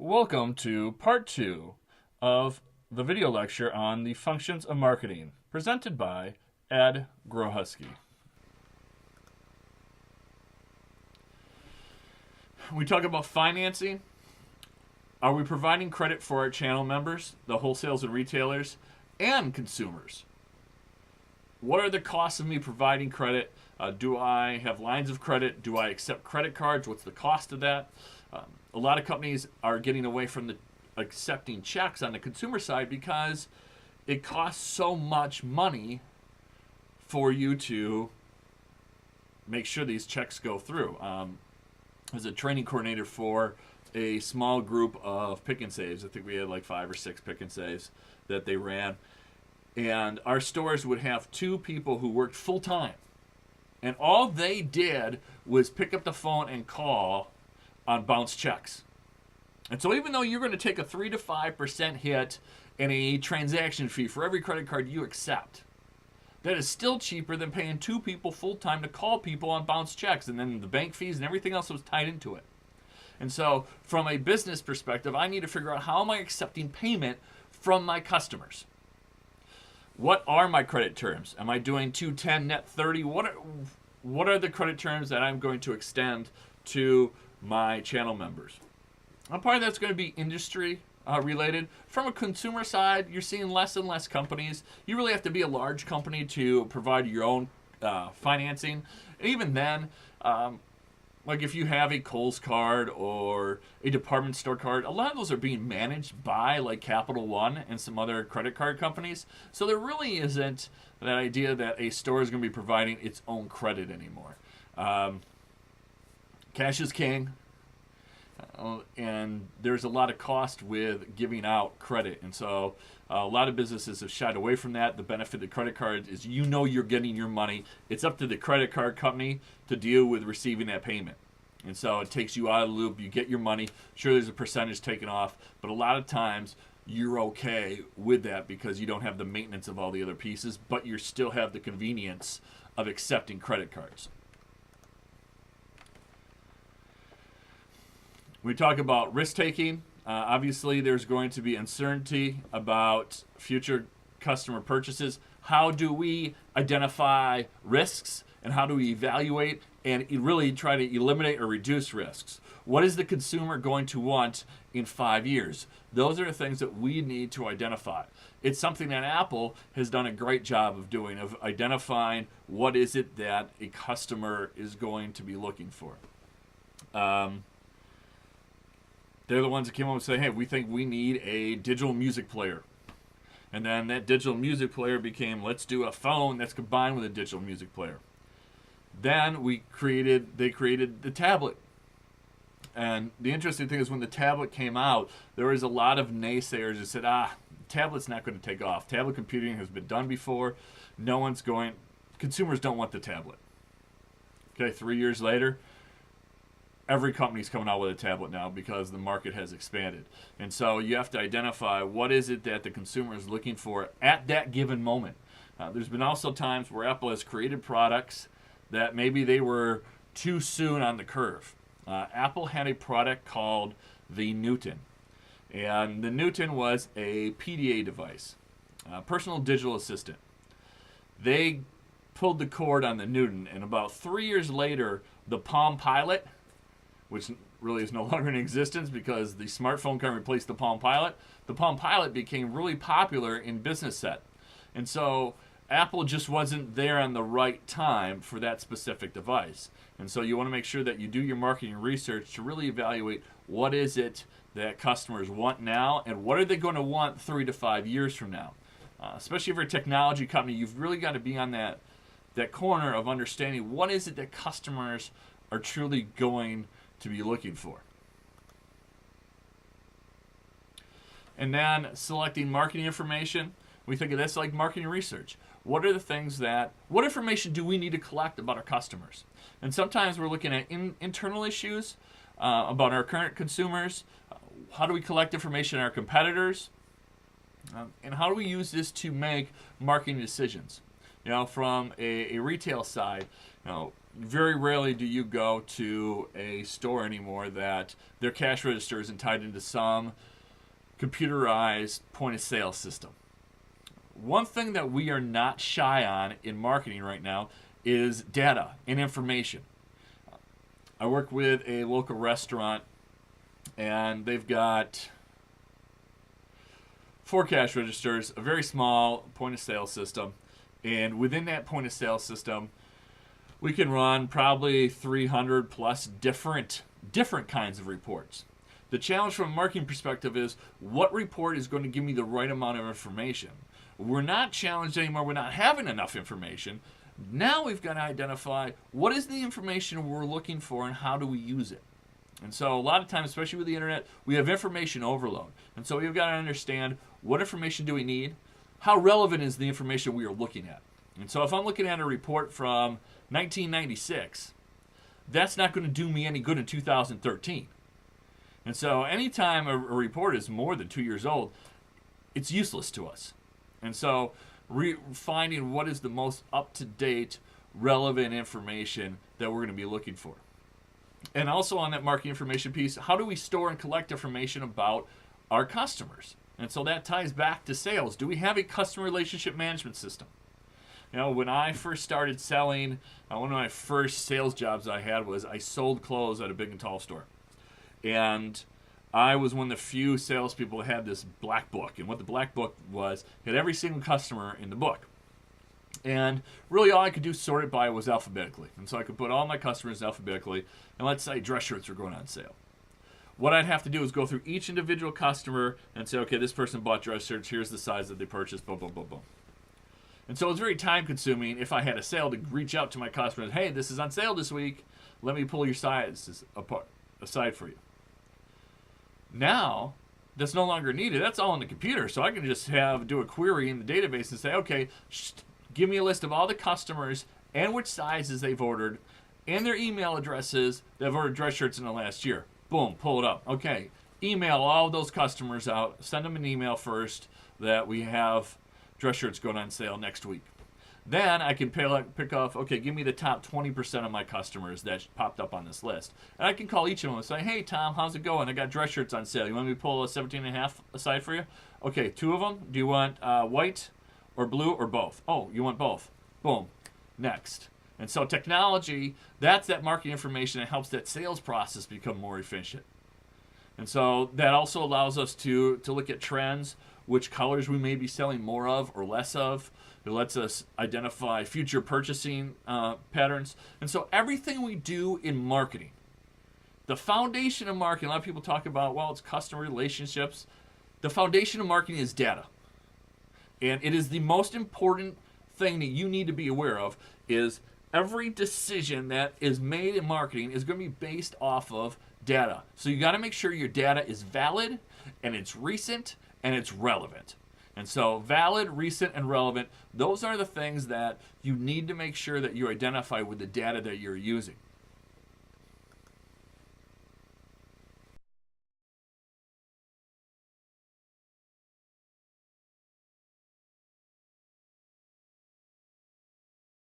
Welcome to part 2 of the video lecture on the functions of marketing, presented by Ed Grochowski. We talk about financing. Are we providing credit for our channel members, the wholesalers and retailers, and consumers? What are the costs of me providing credit? Do I have lines of credit? Do I accept credit cards? What's the cost of that? A lot of companies are getting away from the accepting checks on the consumer side because it costs so much money for you to make sure these checks go through. As a training coordinator for a small group of pick and saves, I think we had like 5 or 6 pick and saves that they ran, and our stores would have 2 people who worked full time, and all they did was pick up the phone and call on bounce checks. And so even though you're going to take a 3 to 5% hit and a transaction fee for every credit card you accept, that is still cheaper than paying 2 people full time to call people on bounce checks, and then the bank fees and everything else was tied into it. And so from a business perspective, I need to figure out, how am I accepting payment from my customers? What are my credit terms? Am I doing 210 net 30? What are the credit terms that I'm going to extend to my channel members? A part of that's going to be industry related. From a consumer side, you're seeing less and less companies. You really have to be a large company to provide your own financing. And even then, like if you have a Kohl's card or a department store card, a lot of those are being managed by like Capital One and some other credit card companies. So there really isn't that idea that a store is going to be providing its own credit anymore. Cash is king, and there's a lot of cost with giving out credit. And so a lot of businesses have shied away from that. The benefit of credit cards is you're getting your money. It's up to the credit card company to deal with receiving that payment. And so it takes you out of the loop. You get your money. Sure, there's a percentage taken off, but a lot of times you're okay with that because you don't have the maintenance of all the other pieces, but you still have the convenience of accepting credit cards. We talk about risk-taking. Obviously, there's going to be uncertainty about future customer purchases. How do we identify risks, and how do we evaluate and really try to eliminate or reduce risks? What is the consumer going to want in 5 years? Those are the things that we need to identify. It's something that Apple has done a great job of doing, of identifying what is it that a customer is going to be looking for. They're the ones that came up and say, hey, we think we need a digital music player. And then that digital music player became, let's do a phone that's combined with a digital music player. Then they created the tablet. And the interesting thing is when the tablet came out, there was a lot of naysayers that said, tablet's not going to take off. Tablet computing has been done before. Consumers don't want the tablet. Okay, 3 years later, every company's coming out with a tablet now because the market has expanded. And so you have to identify what is it that the consumer is looking for at that given moment. There's been also times where Apple has created products that maybe they were too soon on the curve. Apple had a product called the Newton. And the Newton was a PDA device, personal digital assistant. They pulled the cord on the Newton, and about 3 years later, the Palm Pilot, which really is no longer in existence because the smartphone can replace the Palm Pilot. The Palm Pilot became really popular in business set. And so Apple just wasn't there on the right time for that specific device. And so you want to make sure that you do your marketing research to really evaluate what is it that customers want now and what are they going to want 3 to 5 years from now. Especially if you're a technology company, you've really got to be on that corner of understanding what is it that customers are truly going to be looking for. And then selecting marketing information, we think of this like marketing research. What information do we need to collect about our customers? And sometimes we're looking at internal issues about our current consumers. How do we collect information on our competitors? And how do we use this to make marketing decisions? From a retail side, very rarely do you go to a store anymore that their cash register isn't tied into some computerized point of sale system. One thing that we are not shy on in marketing right now is data and information. I work with a local restaurant, and they've got 4 cash registers, a very small point of sale system, and within that point of sale system, we can run probably 300 plus different kinds of reports. The challenge from a marketing perspective is what report is going to give me the right amount of information. We're not challenged anymore. We're not having enough information. Now we've got to identify what is the information we're looking for and how do we use it. And so a lot of times, especially with the internet, we have information overload. And so we've got to understand what information do we need, how relevant is the information we are looking at. And so if I'm looking at a report from 1996, that's not going to do me any good in 2013. And so anytime a report is more than 2 years old, it's useless to us. And so finding what is the most up-to-date, relevant information that we're going to be looking for. And also on that marketing information piece, how do we store and collect information about our customers? And so that ties back to sales. Do we have a customer relationship management system? You know, when I first started selling, one of my first sales jobs I had was I sold clothes at a big and tall store. And I was one of the few salespeople that had this black book. And what the black book was, had every single customer in the book. And really all I could do sort it by was alphabetically. And so I could put all my customers alphabetically. And let's say dress shirts were going on sale. What I'd have to do is go through each individual customer and say, okay, this person bought dress shirts. Here's the size that they purchased, boom, boom, boom, boom. And so it was very time consuming if I had a sale to reach out to my customers. Hey, this is on sale this week. Let me pull your sizes aside for you. Now, that's no longer needed. That's all on the computer. So I can just do a query in the database and say, okay, give me a list of all the customers and which sizes they've ordered and their email addresses that have ordered dress shirts in the last year. Boom, pull it up. Okay, email all of those customers out. Send them an email first that we have dress shirts going on sale next week. Then I can pick off, okay, give me the top 20% of my customers that popped up on this list. And I can call each of them and say, hey, Tom, how's it going? I got dress shirts on sale. You want me to pull a 17.5 aside for you? Okay, 2 of them. Do you want white or blue or both? Oh, you want both. Boom. Next. And so technology, that's that marketing information that helps that sales process become more efficient. And so that also allows us to look at trends, which colors we may be selling more of or less of. It lets us identify future purchasing patterns. And so everything we do in marketing, the foundation of marketing, a lot of people talk about, well, it's customer relationships. The foundation of marketing is data. And it is the most important thing that you need to be aware of is every decision that is made in marketing is going to be based off of data. So you got to make sure your data is valid and it's recent and it's relevant. And so valid, recent, and relevant, those are the things that you need to make sure that you identify with the data that you're using.